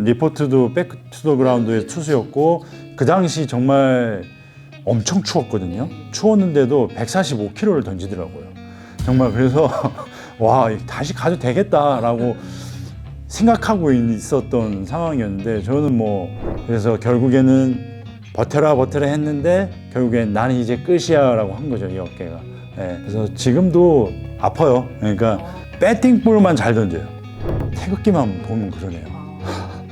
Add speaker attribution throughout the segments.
Speaker 1: 리포트도 백투더 그라운드의 투수였고 그 당시 정말 엄청 추웠거든요. 추웠는데도 145km를 던지더라고요. 정말 그래서 와, 다시 가도 되겠다라고 생각하고 있었던 상황이었는데 저는 뭐 그래서 결국에는 버텨라 했는데 결국엔 나는 이제 끝이야 라고 한 거죠, 이 어깨가. 네, 그래서 지금도 아파요. 그러니까 배팅볼만 잘 던져요. 태극기만 보면 그러네요.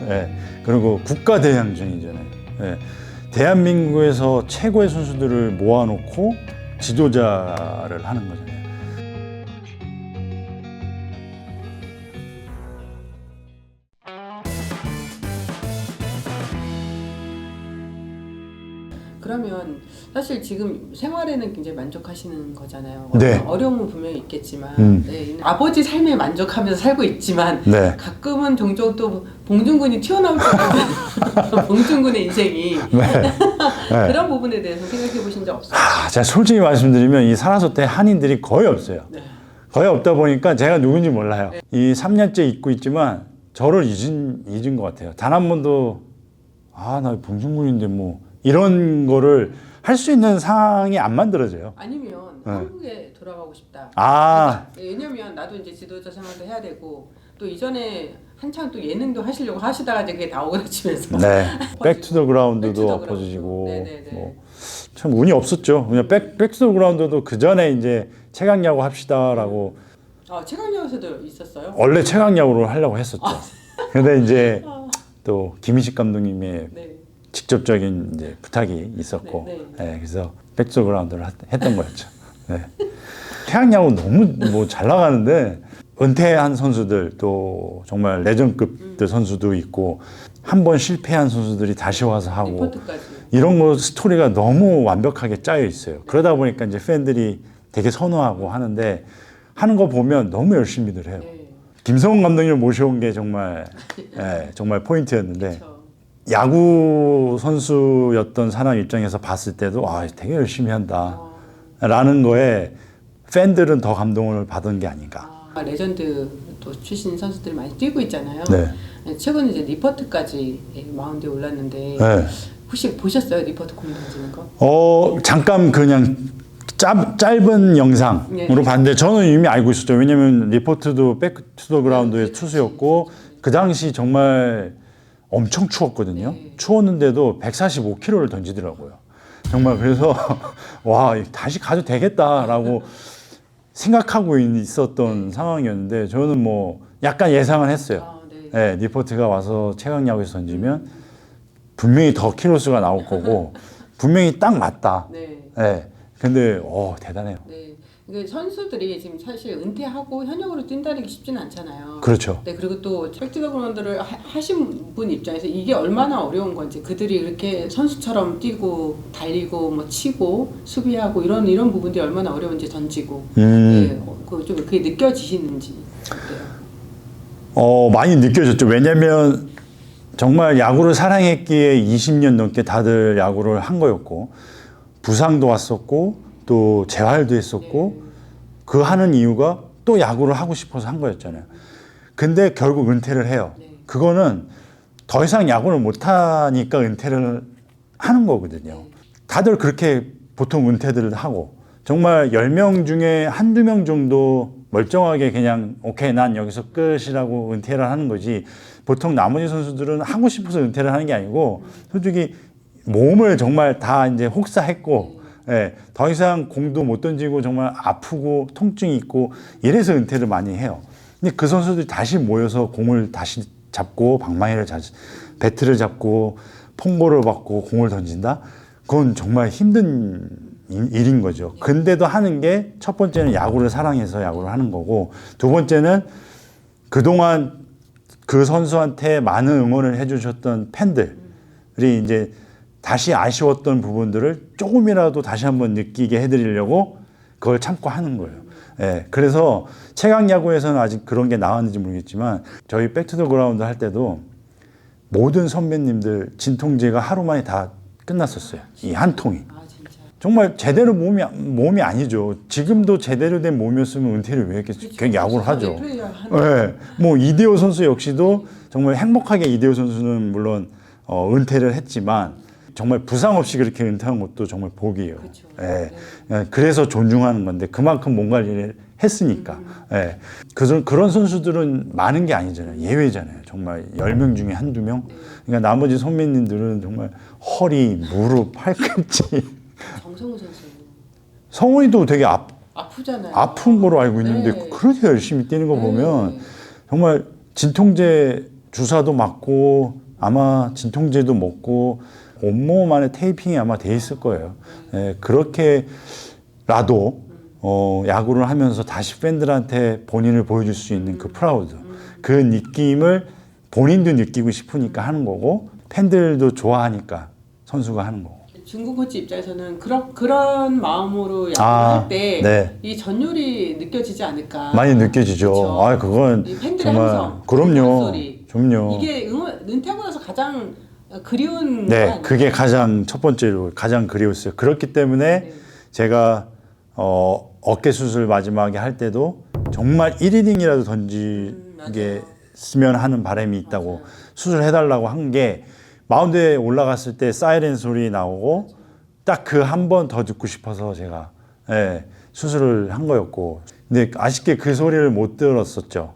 Speaker 1: 네, 그리고 국가대항전이잖아요. 네, 대한민국에서 최고의 선수들을 모아놓고 지도자를 하는 거잖아요.
Speaker 2: 그러면 사실 지금 생활에는 굉장히 만족하시는 거잖아요.
Speaker 1: 네.
Speaker 2: 어려움은 분명히 있겠지만 네, 아버지 삶에 만족하면서 살고 있지만
Speaker 1: 네.
Speaker 2: 가끔은 종종 또 봉준군이 튀어나올 때도 봉준군의 인생이
Speaker 1: 네.
Speaker 2: 그런 부분에 대해서 생각해 보신 적 없어요?
Speaker 1: 제가 솔직히 말씀드리면 이 산하소 때 한인들이 거의 없어요.
Speaker 2: 네.
Speaker 1: 거의 없다 보니까 제가 누군지 몰라요.
Speaker 2: 네.
Speaker 1: 이 3년째 있고 있지만 저를 잊은 것 같아요. 단 한 번도 나 봉준군인데 뭐 이런 거를 할 수 있는 상황이 안 만들어져요.
Speaker 2: 아니면 한국에 돌아가고 싶다.
Speaker 1: 아.
Speaker 2: 그러니까 왜냐면 나도 이제 지도자 생활도 해야 되고 또 이전에 한창 또 예능도 하시려고 하시다가 이제 그게 다 오그라지면서
Speaker 1: 네. 백투더 그라운드도 엎어지고 뭐 참 운이 없었죠. 그냥 백투더 그라운드도 그 전에 이제 최강야구 합시다라고
Speaker 2: 최강야구에서도 있었어요?
Speaker 1: 원래 최강야구를 하려고 했었죠. 근데 이제 또 김희식 감독님의
Speaker 2: 네.
Speaker 1: 직접적인 이제 부탁이 있었고, 네, 그래서 백투더 그라운드를 했던 거였죠. 네. 태양야구 너무 뭐 잘 나가는데 은퇴한 선수들 또 정말 레전드급 선수도 있고 한 번 실패한 선수들이 다시 와서 하고
Speaker 2: 리포트까지.
Speaker 1: 이런 거 스토리가 너무 완벽하게 짜여 있어요. 그러다 보니까 이제 팬들이 되게 선호하고 하는데 하는 거 보면 너무 열심히들 해요.
Speaker 2: 네.
Speaker 1: 김성훈 감독님을 모셔온 게 정말 정말 포인트였는데.
Speaker 2: 그쵸.
Speaker 1: 야구 선수였던 사람 입장에서 봤을 때도 되게 열심히 한다 라는 거에 팬들은 더 감동을 받은 게 아닌가.
Speaker 2: 레전드 또 출신 선수들이 많이 뛰고 있잖아요.
Speaker 1: 네.
Speaker 2: 최근에 이제 리포트까지 마운드에 올랐는데
Speaker 1: 네.
Speaker 2: 혹시 보셨어요? 리포트 공 던지는 거?
Speaker 1: 잠깐 그냥 짧은 영상으로 봤는데 저는 이미 알고 있었죠. 왜냐면 리포트도 백투더 그라운드의 투수였고 그 당시 정말 엄청 추웠거든요. 추웠는데도 145km를 던지더라고요. 정말 그래서 와, 다시 가도 되겠다라고 생각하고 있었던 상황이었는데 저는 뭐 약간 예상을 했어요. 네, 리포트가 와서 최강야구에서 던지면 분명히 더 키로수가 나올 거고 분명히 딱 맞다. 네. 근데 대단해요.
Speaker 2: 네. 그 선수들이 지금 사실 은퇴하고 현역으로 뛴다는 게 쉽지는 않잖아요.
Speaker 1: 그렇죠.
Speaker 2: 네, 그리고 또 백투더 그라운드를 하신 분 입장에서 이게 얼마나 어려운 건지 그들이 이렇게 선수처럼 뛰고 달리고 뭐 치고 수비하고 이런 부분들이 얼마나 어려운지 던지고 네, 좀 그게 느껴지시는지 어때요?
Speaker 1: 많이 느껴졌죠. 왜냐면 정말 야구를 사랑했기에 20년 넘게 다들 야구를 한 거였고 부상도 왔었고 또 재활도 했었고 그 하는 이유가 또 야구를 하고 싶어서 한 거였잖아요. 근데 결국 은퇴를 해요. 그거는 더 이상 야구를 못하니까 은퇴를 하는 거거든요. 다들 그렇게 보통 은퇴들을 하고 정말 10명 중에 한두 명 정도 멀쩡하게 그냥 오케이 난 여기서 끝이라고 은퇴를 하는 거지 보통 나머지 선수들은 하고 싶어서 은퇴를 하는 게 아니고 솔직히 몸을 정말 다 이제 혹사했고 더 이상 공도 못 던지고 정말 아프고 통증이 있고 이래서 은퇴를 많이 해요. 근데 그 선수들이 다시 모여서 공을 다시 잡고 배트를 잡고 퐁고를 받고 공을 던진다? 그건 정말 힘든 일인 거죠. 근데도 하는 게 첫 번째는 야구를 사랑해서 야구를 하는 거고 두 번째는 그동안 그 선수한테 많은 응원을 해주셨던 팬들이 이제 다시 아쉬웠던 부분들을 조금이라도 다시 한번 느끼게 해드리려고 그걸 참고 하는 거예요. 그래서 최강야구에서는 아직 그런 게 나왔는지 모르겠지만 저희 백투더 그라운드 할 때도 모든 선배님들 진통제가 하루 만에 다 끝났었어요. 이 한 통이. 정말 제대로 몸이 아니죠. 지금도 제대로 된 몸이었으면 은퇴를 왜 했겠어요? 그냥 야구를 하죠. 네. 뭐 이대호 선수 역시도 정말 행복하게 이대호 선수는 물론 은퇴를 했지만 정말 부상 없이 그렇게 은퇴한 것도 정말 복이에요.
Speaker 2: 그렇죠.
Speaker 1: 예. 그래서 존중하는 건데 그만큼 몸 관리를 했으니까. 예. 그런 선수들은 많은 게 아니잖아요. 예외잖아요. 정말 10명 중에 한두 명. 그러니까 나머지 선배님들은 정말 허리, 무릎, 팔꿈치.
Speaker 2: 정성우 선수.
Speaker 1: 성훈이도 되게
Speaker 2: 아프잖아요.
Speaker 1: 아픈 거로 알고 있는데
Speaker 2: 네.
Speaker 1: 그렇게 열심히 뛰는 거 보면 정말 진통제 주사도 맞고 아마 진통제도 먹고 온몸 안에 테이핑이 아마 돼 있을 거예요. 예, 그렇게라도 야구를 하면서 다시 팬들한테 본인을 보여줄 수 있는 그 프라우드, 그 느낌을 본인도 느끼고 싶으니까 하는 거고 팬들도 좋아하니까 선수가 하는 거고.
Speaker 2: 중국 코치 입장에서는 그런 마음으로 야구를 할 때 이 전율이 느껴지지 않을까.
Speaker 1: 많이 느껴지죠.
Speaker 2: 그쵸?
Speaker 1: 아, 그건
Speaker 2: 이 팬들의
Speaker 1: 정말
Speaker 2: 함성,
Speaker 1: 그럼요.
Speaker 2: 소리.
Speaker 1: 그럼요.
Speaker 2: 이게 은퇴하고 나서 가장 그리운
Speaker 1: 네,
Speaker 2: 거
Speaker 1: 그게 가장 첫 번째로 가장 그리웠어요. 그렇기 때문에 제가 어깨 수술 마지막에 할 때도 정말 1이닝이라도 던지겠으면 하는 바람이 있다고 수술해달라고 한 게 마운드에 올라갔을 때 사이렌 소리 나오고 딱 그 한 번 더 듣고 싶어서 제가 수술을 한 거였고 근데 아쉽게 그 소리를 못 들었었죠.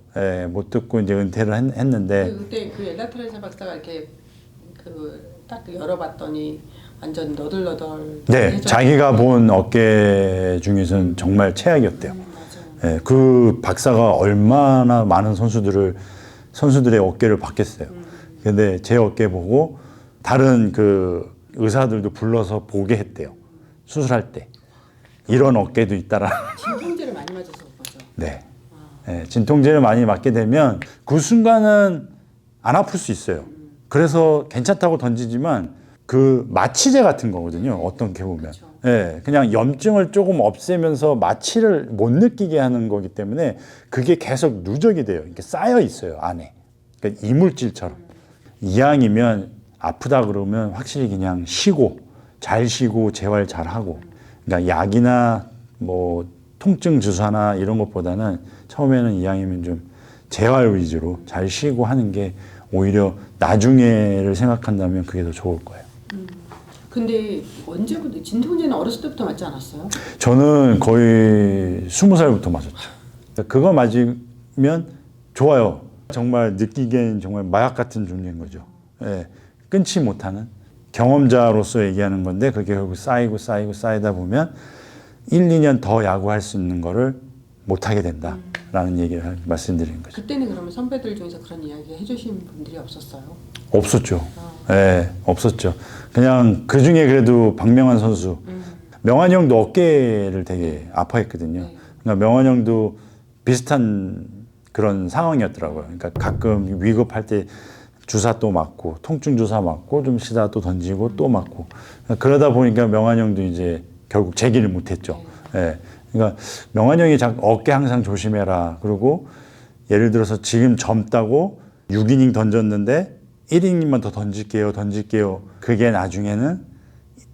Speaker 1: 못 듣고 이제 은퇴를 했는데
Speaker 2: 그때 그 엘라트레사 박사가 이렇게 딱 열어봤더니 완전 너덜너덜.
Speaker 1: 네, 자기가 본 어깨 중에서는 정말 최악이었대요.
Speaker 2: 맞아요.
Speaker 1: 그 박사가 얼마나 많은 선수들의 어깨를 봤겠어요. 근데 제 어깨 보고 다른 그 의사들도 불러서 보게 했대요. 수술할 때. 이런 어깨도 있다라.
Speaker 2: 진통제를 많이 맞아서 거죠.
Speaker 1: 네. 진통제를 많이 맞게 되면 그 순간은 안 아플 수 있어요. 그래서 괜찮다고 던지지만 그 마취제 같은 거거든요. 어떻게 보면. 그냥 염증을 조금 없애면서 마취를 못 느끼게 하는 거기 때문에 그게 계속 누적이 돼요. 이렇게 쌓여 있어요, 안에. 그러니까 이물질처럼. 이왕이면 아프다 그러면 확실히 그냥 잘 쉬고 재활 잘 하고. 그러니까 약이나 뭐 통증 주사나 이런 것보다는 처음에는 이왕이면 좀 재활 위주로 잘 쉬고 하는 게 오히려 나중에를 생각한다면 그게 더 좋을 거예요.
Speaker 2: 근데 언제부터 진통제는 어렸을 때부터 맞지 않았어요?
Speaker 1: 저는 거의 20살부터 맞았죠. 그거 맞으면 좋아요. 정말 느끼기엔 정말 마약 같은 존재인 거죠. 끊지 못하는 경험자로서 얘기하는 건데 그게 결국 쌓이다 보면 1, 2년 더 야구할 수 있는 거를 못하게 된다라는 얘기를 말씀드리는 거죠.
Speaker 2: 그때는 그러면 선배들 중에서 그런 이야기 해주신 분들이 없었어요?
Speaker 1: 없었죠. 없었죠. 그냥 그 중에 그래도 박명환 선수, 명환 형도 어깨를 되게 아파했거든요. 그러니까 명환 형도 비슷한 그런 상황이었더라고요. 그러니까 가끔 위급할 때 주사 또 맞고, 통증 주사 맞고, 좀 쉬다 또 던지고 또 맞고. 그러다 보니까 명환 형도 이제 결국 재기를 못했죠. 그러니까 명환 형이 어깨 항상 조심해라. 그리고 예를 들어서 지금 젊다고 6이닝 던졌는데 1이닝만 더 던질게요. 그게 나중에는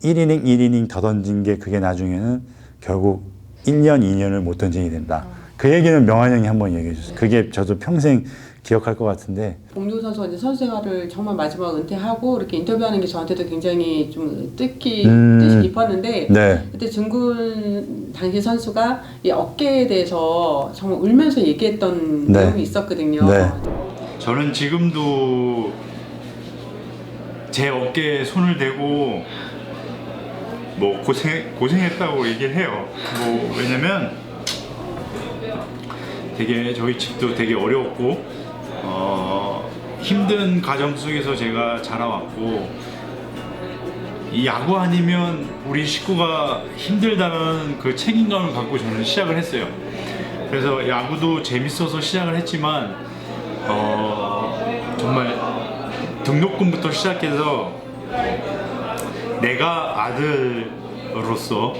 Speaker 1: 1이닝 더 던진 게 그게 나중에는 결국 1년, 2년을 못 던지게 된다. 그 얘기는 명환 형이 한번 얘기해 줬어요. 그게 저도 평생 기억할 것 같은데.
Speaker 2: 봉준호 선수가 이제 선수 생활을 정말 마지막 은퇴하고 이렇게 인터뷰하는 게 저한테도 굉장히 좀 뜻이 깊었는데 그때 증군 당시 선수가 이 어깨에 대해서 정말 울면서 얘기했던 내용이 있었거든요.
Speaker 1: 저는 지금도 제 어깨에 손을 대고 뭐 고생했다고 얘기를 해요. 뭐 왜냐면 되게 저희 집도 되게 어려웠고 힘든 가정 속에서 제가 자라왔고 이 야구 아니면 우리 식구가 힘들다는 그 책임감을 갖고 저는 시작을 했어요. 그래서 야구도 재밌어서 시작을 했지만 정말 등록금부터 시작해서 내가 아들로서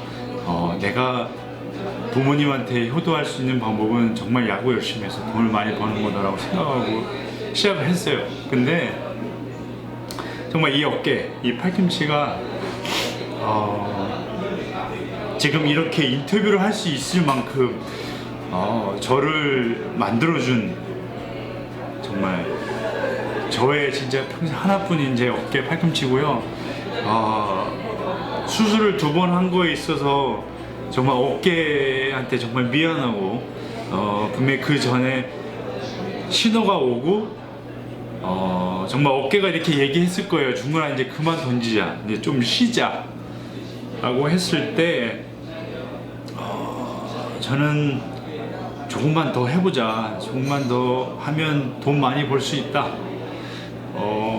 Speaker 1: 내가 부모님한테 효도할 수 있는 방법은 정말 야구 열심히 해서 돈을 많이 버는 거다라고 생각하고 시작을 했어요. 근데 정말 이 어깨, 이 팔꿈치가
Speaker 3: 지금 이렇게 인터뷰를 할 수 있을 만큼 저를 만들어준 정말 저의 진짜 평생 하나뿐인 제 어깨 팔꿈치고요. 수술을 2번 한 거에 있어서 정말 어깨한테 정말 미안하고 분명히 그 전에 신호가 오고 정말 어깨가 이렇게 얘기했을 거예요. 중간에 이제 그만 던지자, 이제 좀 쉬자 라고 했을 때 저는 조금만 더 해보자, 조금만 더 하면 돈 많이 벌 수 있다, 뭐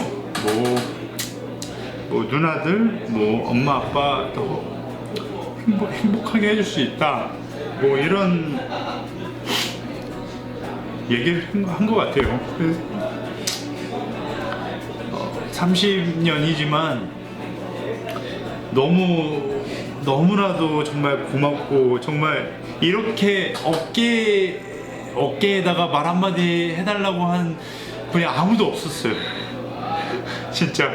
Speaker 3: 누나들, 뭐 엄마 아빠 더 행복하게 해줄 수 있다, 뭐 이런 얘기를 한 것 같아요. 30년이지만 너무나도 정말 고맙고, 정말 이렇게 어깨에다가 말 한마디 해달라고 한 분이 아무도 없었어요. 진짜.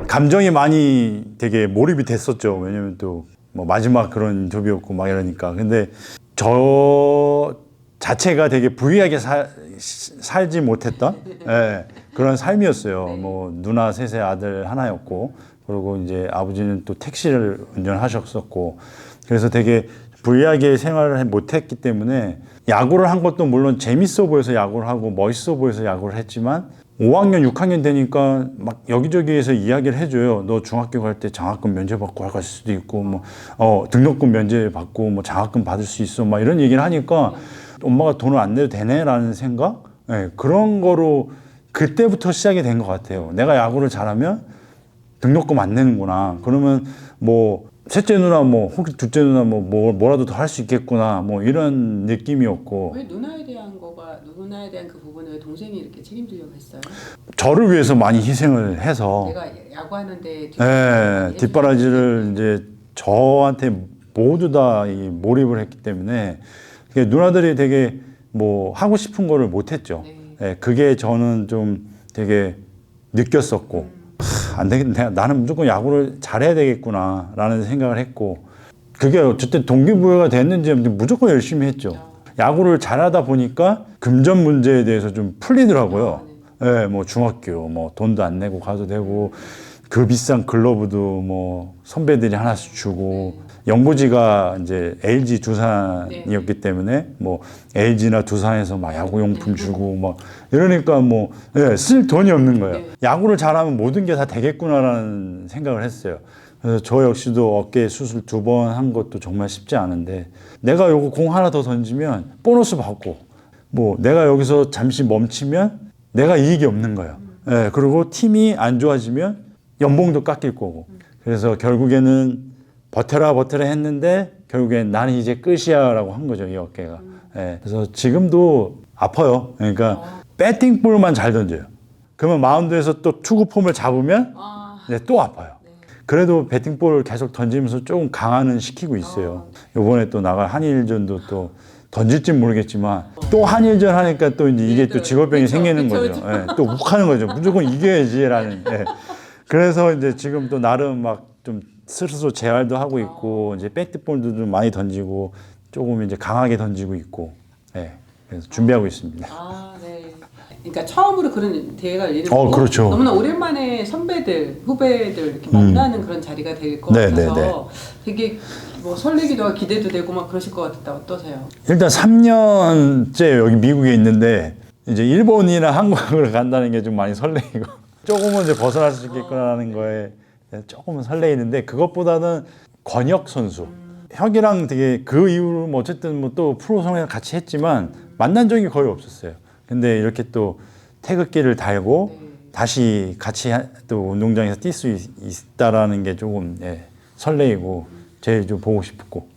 Speaker 1: 감정이 많이 되게 몰입이 됐었죠. 왜냐면 또 뭐 마지막 그런 인터뷰였고 막 이러니까. 근데 저 자체가 되게 부유하게 살지 못했던 그런 삶이었어요. 뭐 누나 셋의 아들 하나였고, 그리고 이제 아버지는 또 택시를 운전하셨었고, 그래서 되게 부유하게 생활을 못했기 때문에 야구를 한 것도 물론 재밌어 보여서 야구를 하고 멋있어 보여서 야구를 했지만 5학년, 6학년 되니까 막 여기저기에서 이야기를 해줘요. 너 중학교 갈 때 장학금 면제받고 갈 수도 있고, 뭐 등록금 면제받고 뭐 장학금 받을 수 있어, 막 이런 얘기를 하니까 엄마가 돈을 안 내도 되네라는 생각, 그런 거로 그때부터 시작이 된 것 같아요. 내가 야구를 잘하면 등록금 안 내는구나. 그러면 뭐 셋째 누나, 뭐 혹시 둘째 누나 뭐라도 더 할 수 있겠구나, 뭐 이런 느낌이었고.
Speaker 2: 왜 누나에 대한 그 부분을 동생이 이렇게 책임지려고 했어요?
Speaker 1: 저를 위해서 많이 희생을 해서.
Speaker 2: 내가 야구하는데
Speaker 1: 뒷바라지를 이제 저한테 모두 다 이 몰입을 했기 때문에 누나들이 되게 뭐 하고 싶은 거를 못 했죠. 그게 저는 좀 되게 느꼈었고, 안 되겠네, 나는 무조건 야구를 잘해야 되겠구나 라는 생각을 했고, 그게 어쨌든 동기부여가 됐는지 무조건 열심히 했죠. 야구를 잘하다 보니까 금전 문제에 대해서 좀 풀리더라고요. 뭐 중학교 뭐 돈도 안 내고 가도 되고, 그 비싼 글러브도 뭐 선배들이 하나씩 주고, 연고지가 이제 LG 두산이었기 때문에 뭐 LG나 두산에서 막 야구용품 주고 막 이러니까 뭐 쓸 돈이 없는 거예요. 야구를 잘하면 모든 게 다 되겠구나라는 생각을 했어요. 그래서 저 역시도 어깨 수술 2번 한 것도 정말 쉽지 않은데, 내가 요거 공 하나 더 던지면 보너스 받고, 뭐 내가 여기서 잠시 멈추면 내가 이익이 없는 거예요. 그리고 팀이 안 좋아지면 연봉도 깎일 거고. 그래서 결국에는 버텨라 했는데 결국엔 나는 이제 끝이야 라고 한 거죠, 이 어깨가. 그래서 지금도 아파요. 그러니까 배팅볼만 잘 던져요. 그러면 마운드에서 또 투구 폼을 잡으면 또 아파요. 그래도 배팅볼을 계속 던지면서 조금 강화는 시키고 있어요. 이번에 또 나갈 한일전도 또 던질진 모르겠지만 또 한일전 하니까 또 이제 이게 또 직업병이 생기는 거죠. 또 욱하는 거죠. 무조건 이겨야지라는. 그래서 이제 지금 또 나름 막 좀 스스로 재활도 하고 있고, 이제 배트볼도 좀 많이 던지고 조금 이제 강하게 던지고 있고, 그래서 준비하고 있습니다.
Speaker 2: 네. 그러니까 처음으로 그런 대회가 열리는
Speaker 1: 그렇죠.
Speaker 2: 너무나 오랜만에 선배들, 후배들 이렇게 만나는 그런 자리가 될 것 같아서 되게 뭐 설레기도 하고 기대도 되고 막 그러실 것 같다. 어떠세요?
Speaker 1: 일단 3년째 여기 미국에 있는데 이제 일본이나 한국을 간다는 게 좀 많이 설레이고 조금은 이제 벗어날 수 있겠구나라는 거에 조금은 설레이는데, 그것보다는 권혁 선수, 혁이랑 되게 그 이후로 뭐 어쨌든 뭐 또 프로 생활 같이 했지만 만난 적이 거의 없었어요. 근데 이렇게 또 태극기를 달고 다시 같이 또 운동장에서 뛸 수 있다라는 게 조금 설레이고 제일 좀 보고 싶었고.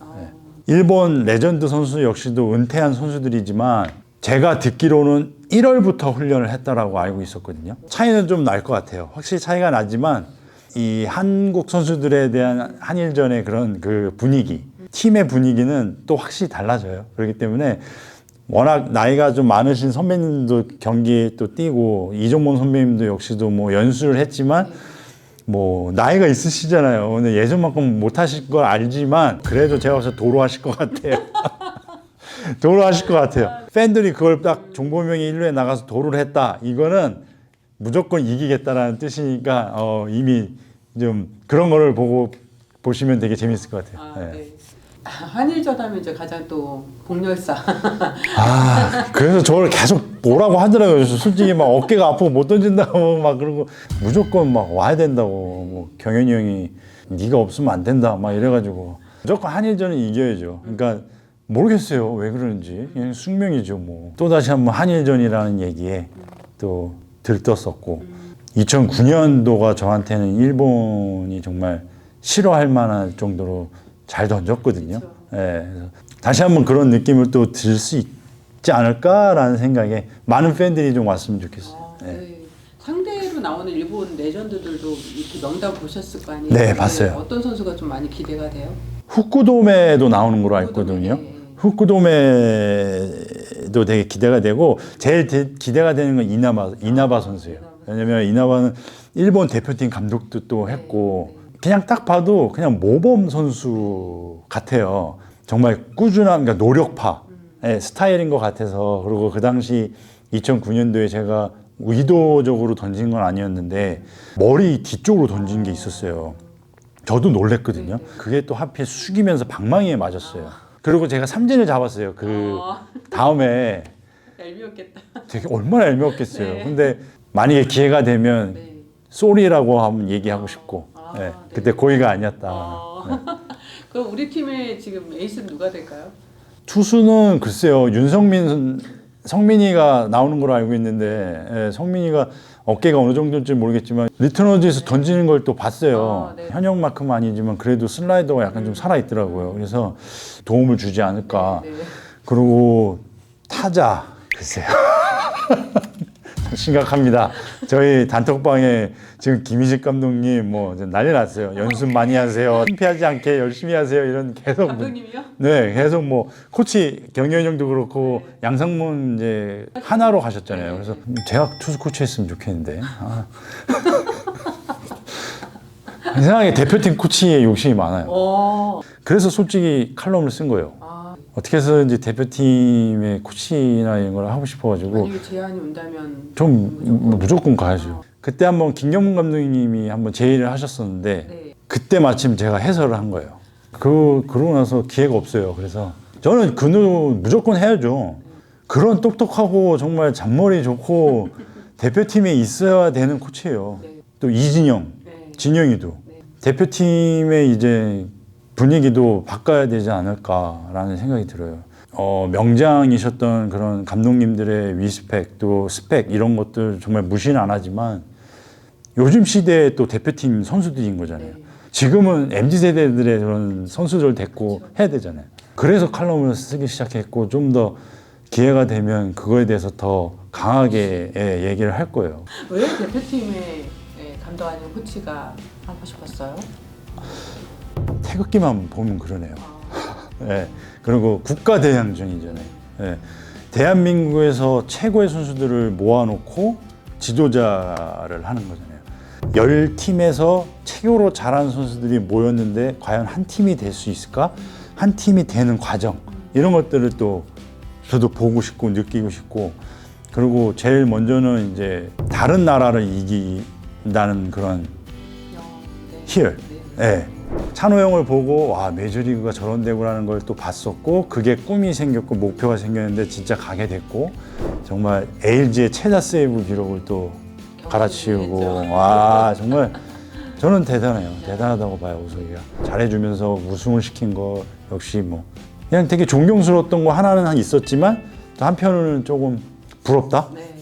Speaker 1: 일본 레전드 선수 역시도 은퇴한 선수들이지만 제가 듣기로는 1월부터 훈련을 했다라고 알고 있었거든요. 차이는 좀 날 것 같아요. 확실히 차이가 나지만 이 한국 선수들에 대한 한일전의 그런 그 분위기, 팀의 분위기는 또 확실히 달라져요. 그렇기 때문에 워낙 나이가 좀 많으신 선배님도 경기에 또 뛰고, 이종범 선배님도 역시도 뭐 연수를 했지만 뭐 나이가 있으시잖아요. 근데 예전만큼 못하실 걸 알지만 그래도 제가 봐서 도로하실 것 같아요. 도로하실 것 같아요. 팬들이 그걸 딱 종보명이 1루에 나가서 도로를 했다. 이거는 무조건 이기겠다라는 뜻이니까 이미 좀 그런 거를 보시면 되게 재밌을 것 같아요.
Speaker 2: 아, 네. 한일전 하면 이제 가장 또 복렬사.
Speaker 1: 그래서 저를 계속 뭐라고 하더라고요. 솔직히 막 어깨가 아프고 못 던진다고 막 그러고 무조건 막 와야 된다고. 뭐 경현이 형이 네가 없으면 안 된다 막 이래가지고 무조건 한일전은 이겨야죠. 그러니까 모르겠어요 왜 그러는지 그냥 숙명이죠 뭐. 또 다시 한번 한일전이라는 얘기에 또 들떴었고 2009년도가 저한테는 일본이 정말 싫어할 만할 정도로 잘 던졌거든요. 예, 그래서 다시 한번 그런 느낌을 또 들 수 있지 않을까라는 생각에 많은 팬들이 좀 왔으면 좋겠어요. 예.
Speaker 2: 네. 상대로 나오는 일본 레전드들도 이렇게 명단 보셨을 거 아니에요?
Speaker 1: 네, 봤어요.
Speaker 2: 어떤 선수가 좀 많이 기대가 돼요?
Speaker 1: 후쿠도메도 나오는 걸로 알고 있거든요.
Speaker 2: 네.
Speaker 1: 후쿠도메도 되게 기대가 되고 제일 기대가 되는 건 이나바 선수예요. 왜냐면 이나바는 일본 대표팀 감독도 또 했고 그냥 딱 봐도 그냥 모범 선수 같아요. 정말 꾸준한 그러니까 노력파의 스타일인 것 같아서 그리고 그 당시 2009년도에 제가 의도적으로 던진 건 아니었는데 머리 뒤쪽으로 던진 게 있었어요. 저도 놀랬거든요. 그게 또 하필 숙이면서 방망이에 맞았어요. 그리고 제가 삼진을 잡았어요. 그 다음에
Speaker 2: 얄미웠겠다.
Speaker 1: 되게 얼마나 얄미웠겠어요.
Speaker 2: 네.
Speaker 1: 근데 만약에 기회가 되면
Speaker 2: 네.
Speaker 1: 쏘리라고 한번 얘기하고 싶고 네. 그때 고의가 아니었다. 네.
Speaker 2: 그럼 우리 팀의 지금 에이스는 누가 될까요?
Speaker 1: 투수는 글쎄요. 성민이가 나오는 걸로 알고 있는데 예, 성민이가 어깨가 어느 정도인지 모르겠지만 리턴어즈에서 던지는 걸 또 봤어요.
Speaker 2: 네.
Speaker 1: 현역만큼 아니지만 그래도 슬라이더가 약간 좀 살아있더라고요. 그래서 도움을 주지 않을까.
Speaker 2: 네.
Speaker 1: 그리고 타자 글쎄요. 심각합니다. 저희 단톡방에 지금 김희식 감독님 뭐 난리 났어요. 연습 많이 하세요. 실패하지 않게 열심히 하세요. 이런 계속
Speaker 2: 감독님이요?
Speaker 1: 네, 계속 뭐 코치 경현 형도 그렇고 양상문 이제 하나로 가셨잖아요. 그래서 제가 투수 코치 했으면 좋겠는데. 이상하게 대표팀 코치에 욕심이 많아요. 그래서 솔직히 칼럼을 쓴 거예요. 어떻게 해서든지 대표팀의 코치나 이런 걸 하고 싶어가지고
Speaker 2: 만약에 제안이 온다면
Speaker 1: 좀 무조건 가야죠. 그때 한번 김경문 감독님이 한번 제의를 하셨었는데
Speaker 2: 네.
Speaker 1: 그때 마침 제가 해설을 한 거예요. 그러고 나서 기회가 없어요. 그래서 저는 그는 무조건 해야죠. 그런 똑똑하고 정말 잔머리 좋고 대표팀에 있어야 되는 코치예요.
Speaker 2: 네.
Speaker 1: 또 이진영,
Speaker 2: 네.
Speaker 1: 진영이도
Speaker 2: 네.
Speaker 1: 대표팀의 이제 분위기도 바꿔야 되지 않을까라는 생각이 들어요. 명장이셨던 그런 감독님들의 위스펙 또 스펙 이런 것들 정말 무시는 안 하지만 요즘 시대에 또 대표팀 선수들인 거잖아요. 지금은 MZ세대들의 그런 선수들 데리고 해야 되잖아요. 그래서 칼럼을 쓰기 시작했고 좀 더 기회가 되면 그거에 대해서 더 강하게 얘기를 할 거예요.
Speaker 2: 왜 대표팀에 감독하는 코치가 하고 싶었어요?
Speaker 1: 태극기만 보면 그러네요. 네. 그리고 국가대항전이잖아요. 네. 대한민국에서 최고의 선수들을 모아놓고 지도자를 하는 거잖아요. 10팀에서 최고로 잘하는 선수들이 모였는데 과연 한 팀이 될 수 있을까? 한 팀이 되는 과정 이런 것들을 또 저도 보고 싶고 느끼고 싶고 그리고 제일 먼저는 이제 다른 나라를 이긴다는 그런 희열. 네. 찬호 형을 보고 와 메이저리그가 저런 데구라는 걸 또 봤었고 그게 꿈이 생겼고 목표가 생겼는데 진짜 가게 됐고 정말 LG의 최다 세이브 기록을 또 갈아치우고 와 정말 저는 대단해요. 대단하다고 봐요. 우석이가 잘해주면서 우승을 시킨 거 역시 뭐 그냥 되게 존경스러웠던 거 하나는 있었지만 또 한편으로는 조금 부럽다.
Speaker 2: 네.